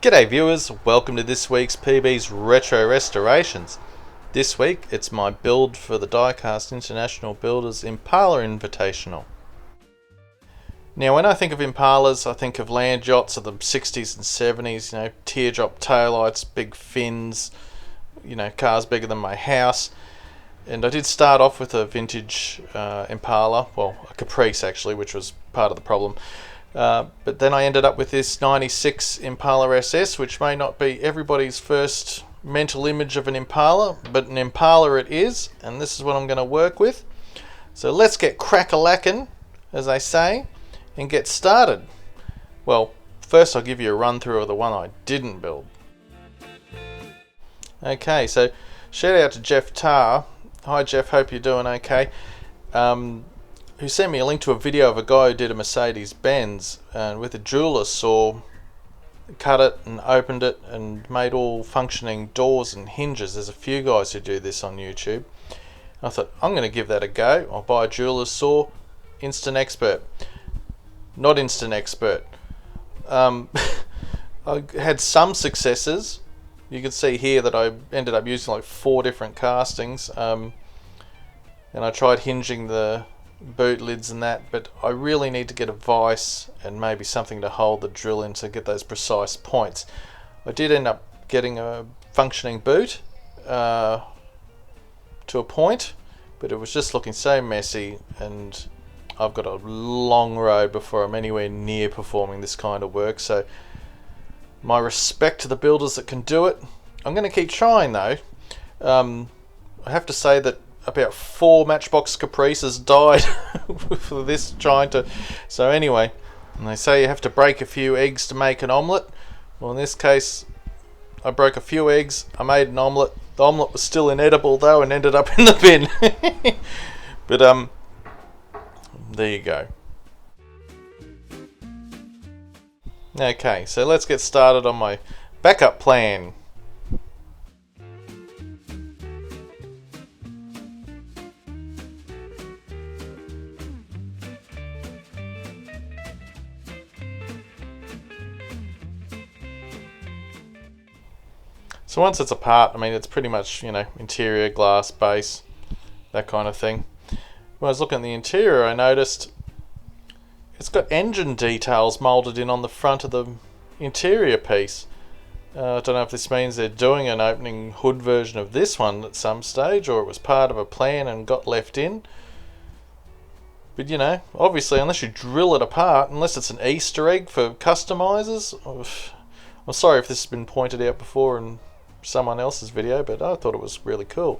G'day viewers, welcome to this week's PB's Retro Restorations. This week it's my build for the Diecast International Builders Impala Invitational. Now when I think of Impalas, I think of land yachts of the 60s and 70s, teardrop taillights, big fins, cars bigger than my house. And I did start off with a vintage Impala, well a Caprice actually, which was part of the problem. But then I ended up with this 96 Impala SS, which may not be everybody's first mental image of an Impala, but an Impala it is, and this is what I'm going to work with. So let's get crack-a-lackin', as they say, and get started. Well, first I'll give you a run through of the one I didn't build. Okay, so shout out to Jeff Tarr. Hi Jeff, hope you're doing okay. Who sent me a link to a video of a guy who did a Mercedes-Benz and with a jeweler saw, cut it and opened it and made all functioning doors and hinges. There's a few guys who do this on YouTube. I thought, I'm going to give that a go. I'll buy a jeweler's saw. Instant expert. Not instant expert. I had some successes. You can see here that I ended up using like 4 different castings. And I tried hinging the boot lids and that, but I really need to get a vise and maybe something to hold the drill in to get those precise points. I did end up getting a functioning boot to a point, but it was just looking so messy, and I've got a long road before I'm anywhere near performing this kind of work. So my respect to the builders that can do it. I'm going to keep trying though. I have to say that about 4 Matchbox Caprices died for this trying to. So anyway, and they say you have to break a few eggs to make an omelette. Well, in this case, I broke a few eggs. I made an omelette. The omelette was still inedible though, and ended up in the bin. But there you go. Okay, so let's get started on my backup plan. So once it's apart, I mean, it's pretty much, interior, glass, base, that kind of thing. When I was looking at the interior, I noticed it's got engine details moulded in on the front of the interior piece. I don't know if this means they're doing an opening hood version of this one at some stage, or it was part of a plan and got left in. But obviously, unless you drill it apart, unless it's an Easter egg for customizers, I'm sorry if this has been pointed out before and someone else's video, but I thought it was really cool.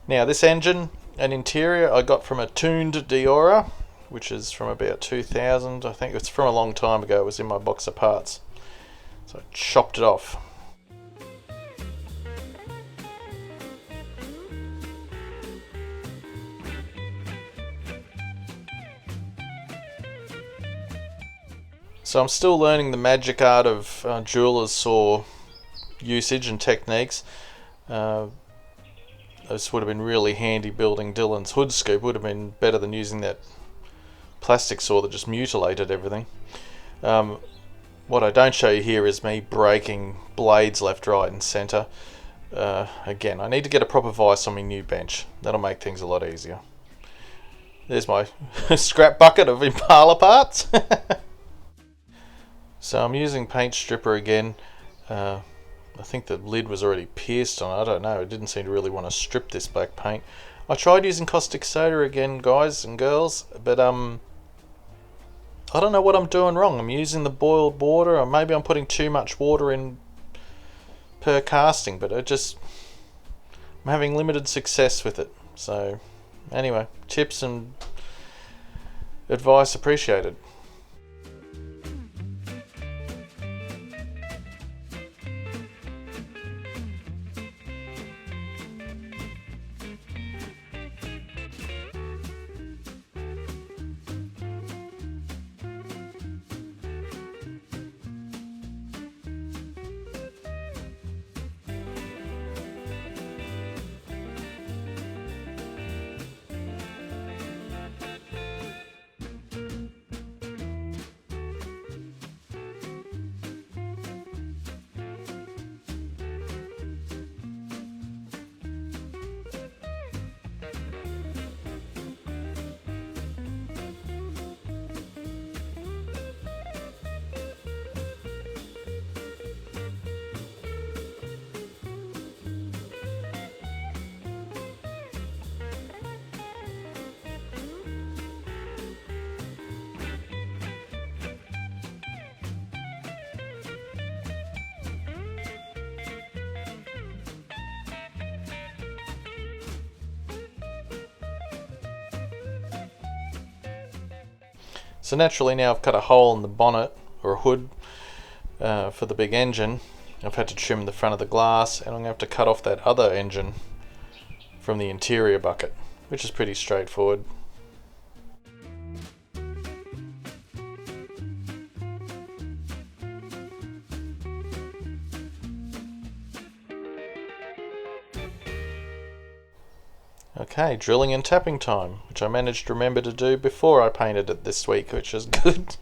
Now this engine and interior I got from a tuned Deora, which is from about 2000. I think it's from a long time ago. It was in my box of parts, so I chopped it off. So I'm still learning the magic art of jeweler's saw usage and techniques. This would have been really handy building Dylan's hood scoop. Would have been better than using that plastic saw that just mutilated everything. What I don't show you here is me breaking blades left, right and centre. Again, I need to get a proper vise on my new bench. That'll make things a lot easier. There's my scrap bucket of Impala parts. So I'm using paint stripper again. I think the lid was already pierced on it. I don't know. I didn't seem to really want to strip this black paint. I tried using caustic soda again, guys and girls, but I don't know what I'm doing wrong. I'm using the boiled water, or maybe I'm putting too much water in per casting, but I'm having limited success with it. So anyway, tips and advice appreciated. So naturally now I've cut a hole in the bonnet or hood for the big engine. I've had to trim the front of the glass, and I'm going to have to cut off that other engine from the interior bucket, which is pretty straightforward. Okay, drilling and tapping time, which I managed to remember to do before I painted it this week, which is good.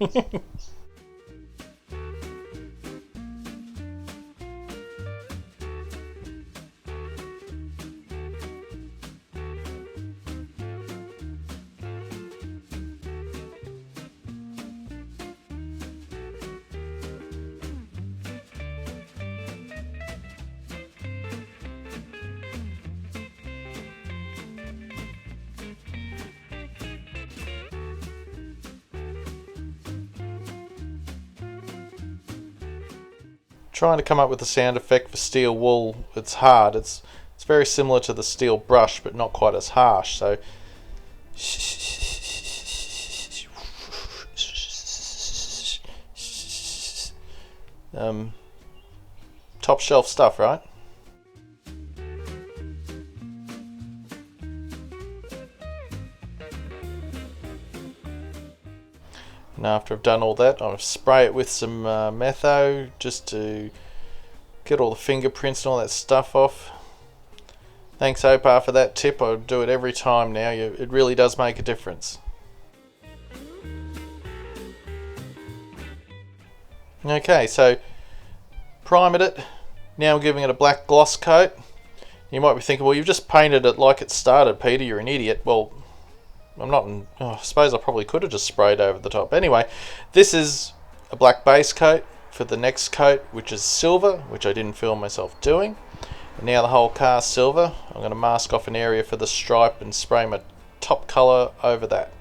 Trying to come up with a sound effect for steel wool, it's hard. It's very similar to the steel brush, but not quite as harsh. So top shelf stuff, right? And after I've done all that, I'll spray it with some metho just to get all the fingerprints and all that stuff off. Thanks Opar for that tip. I do it every time now. It really does make a difference. Okay, so primed it. Now I'm giving it a black gloss coat. You might be thinking, well, you've just painted it like it started, Peter. You're an idiot. Well, I'm not. I suppose I probably could have just sprayed over the top. Anyway, this is a black base coat for the next coat, which is silver, which I didn't film myself doing. And now the whole car's silver. I'm going to mask off an area for the stripe and spray my top colour over that.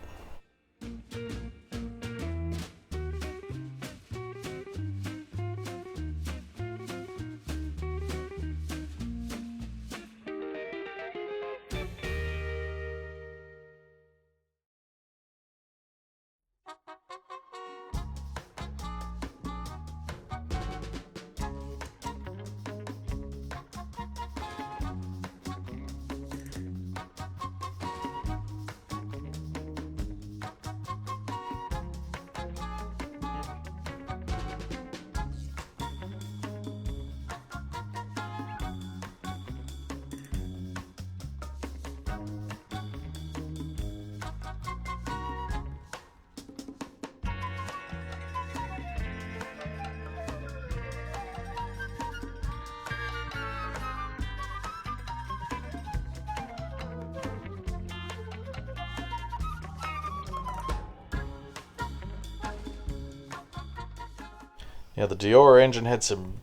Now the Diora engine had some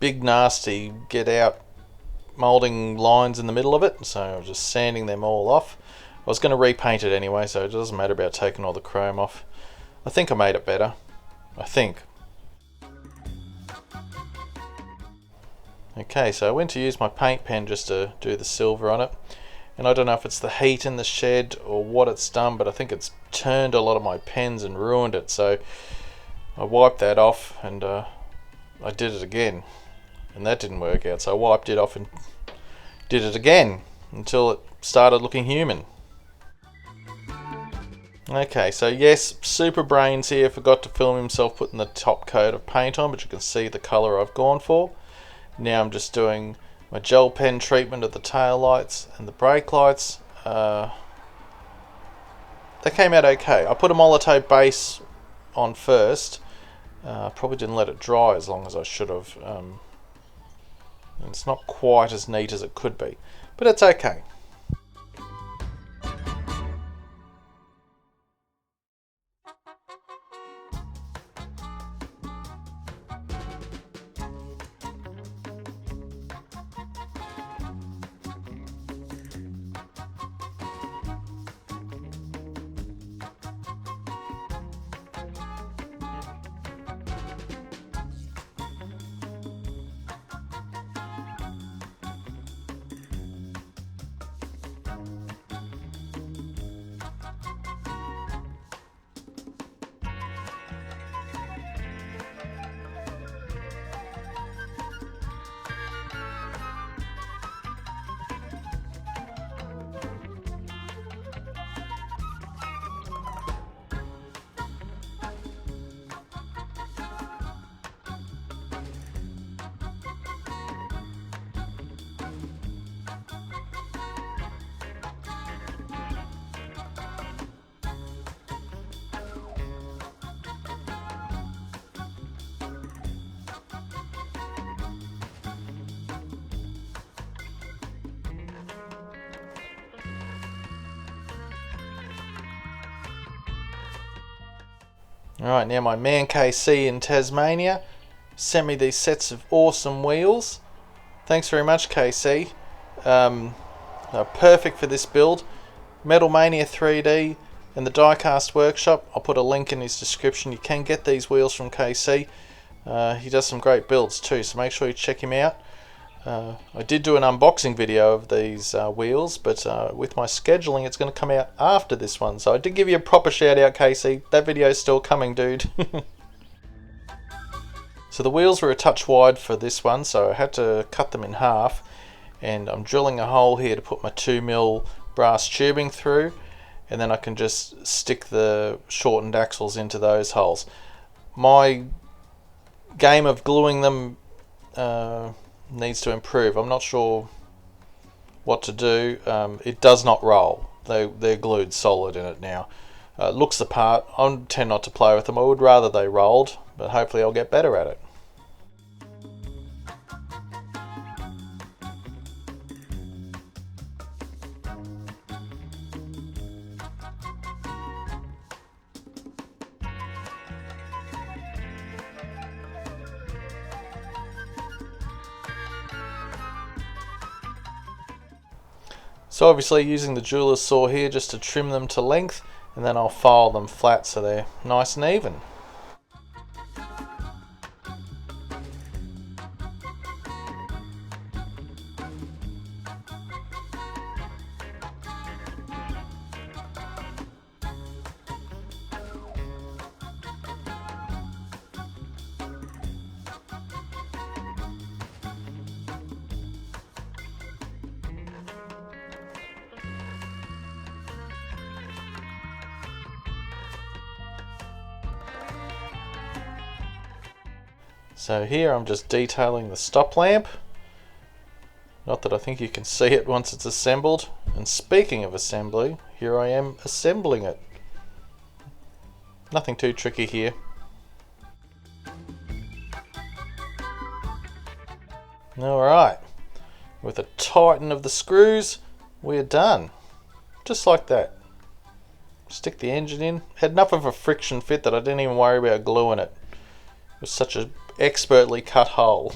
big nasty get out moulding lines in the middle of it, so I was just sanding them all off. I was going to repaint it anyway, so it doesn't matter about taking all the chrome off. I think I made it better. I think. Okay, so I went to use my paint pen just to do the silver on it, and I don't know if it's the heat in the shed or what it's done, but I think it's turned a lot of my pens and ruined it. So I wiped that off and I did it again, and that didn't work out, so I wiped it off and did it again until it started looking human. Okay, so yes, Super Brains here forgot to film himself putting the top coat of paint on, but you can see the colour I've gone for. Now I'm just doing my gel pen treatment of the tail lights and the brake lights. They came out okay. I put a Molotow base on first. Probably didn't let it dry as long as I should have. And it's not quite as neat as it could be, but it's okay. Alright, now my man KC in Tasmania sent me these sets of awesome wheels. Thanks very much, KC. They're perfect for this build. Metal Mania 3D and the Diecast Workshop. I'll put a link in his description. You can get these wheels from KC. He does some great builds too, so make sure you check him out. I did do an unboxing video of these wheels, but with my scheduling it's going to come out after this one. So I did give you a proper shout out, KC. That video is still coming, dude. So the wheels were a touch wide for this one, so I had to cut them in half. And I'm drilling a hole here to put my 2mm brass tubing through, and then I can just stick the shortened axles into those holes. My game of gluing them needs to improve. I'm not sure what to do. It does not roll. They're glued solid in it now. Looks the part. I tend not to play with them. I would rather they rolled, but hopefully I'll get better at it. So obviously using the jeweler's saw here just to trim them to length, and then I'll file them flat so they're nice and even. So here I'm just detailing the stop lamp. Not that I think you can see it once it's assembled. And speaking of assembly, here I am assembling it. Nothing too tricky here. Alright, with a tighten of the screws, we're done. Just like that. Stick the engine in. Had enough of a friction fit that I didn't even worry about gluing it. It was such an expertly cut hole.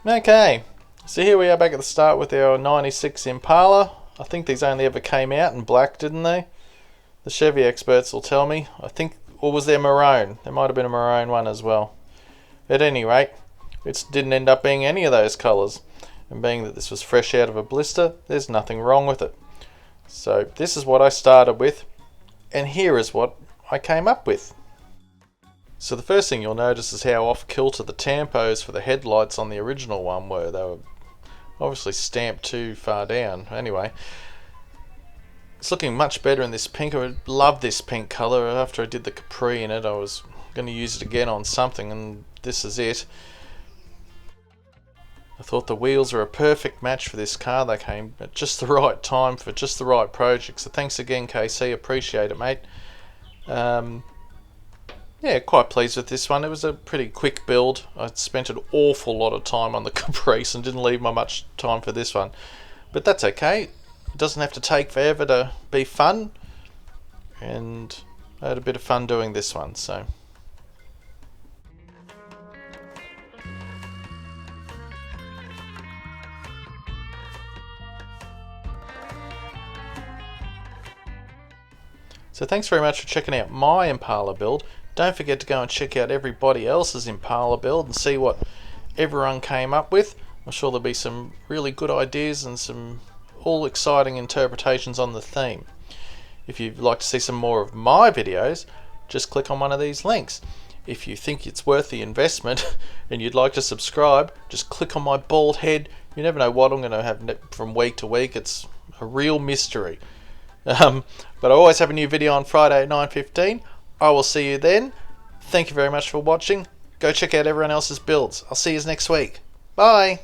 Okay, so here we are back at the start with our 96 Impala. I think these only ever came out in black, didn't they? The Chevy experts will tell me. I think, or was there maroon? There might have been a maroon one as well. At any rate, it didn't end up being any of those colours. And being that this was fresh out of a blister, there's nothing wrong with it. So this is what I started with, and here is what I came up with. So the first thing you'll notice is how off kilter the tampos for the headlights on the original one were. They were obviously stamped too far down. Anyway, it's looking much better in this pink. I love this pink colour. After I did the Capri in it, I was going to use it again on something, and this is it. I thought the wheels were a perfect match for this car. They came at just the right time for just the right project. So thanks again, KC. Appreciate it, mate. Yeah, quite pleased with this one. It was a pretty quick build. I spent an awful lot of time on the Caprice and didn't leave much time for this one. But that's okay. It doesn't have to take forever to be fun. And I had a bit of fun doing this one, so... So thanks very much for checking out my Impala build. Don't forget to go and check out everybody else's Impala build and see what everyone came up with. I'm sure there'll be some really good ideas and some all exciting interpretations on the theme. If you'd like to see some more of my videos, just click on one of these links. If you think it's worth the investment and you'd like to subscribe, just click on my bald head. You never know what I'm going to have from week to week. It's a real mystery. But I always have a new video on Friday at 9:15. I will see you then. Thank you very much for watching. Go check out everyone else's builds. I'll see you next week. Bye.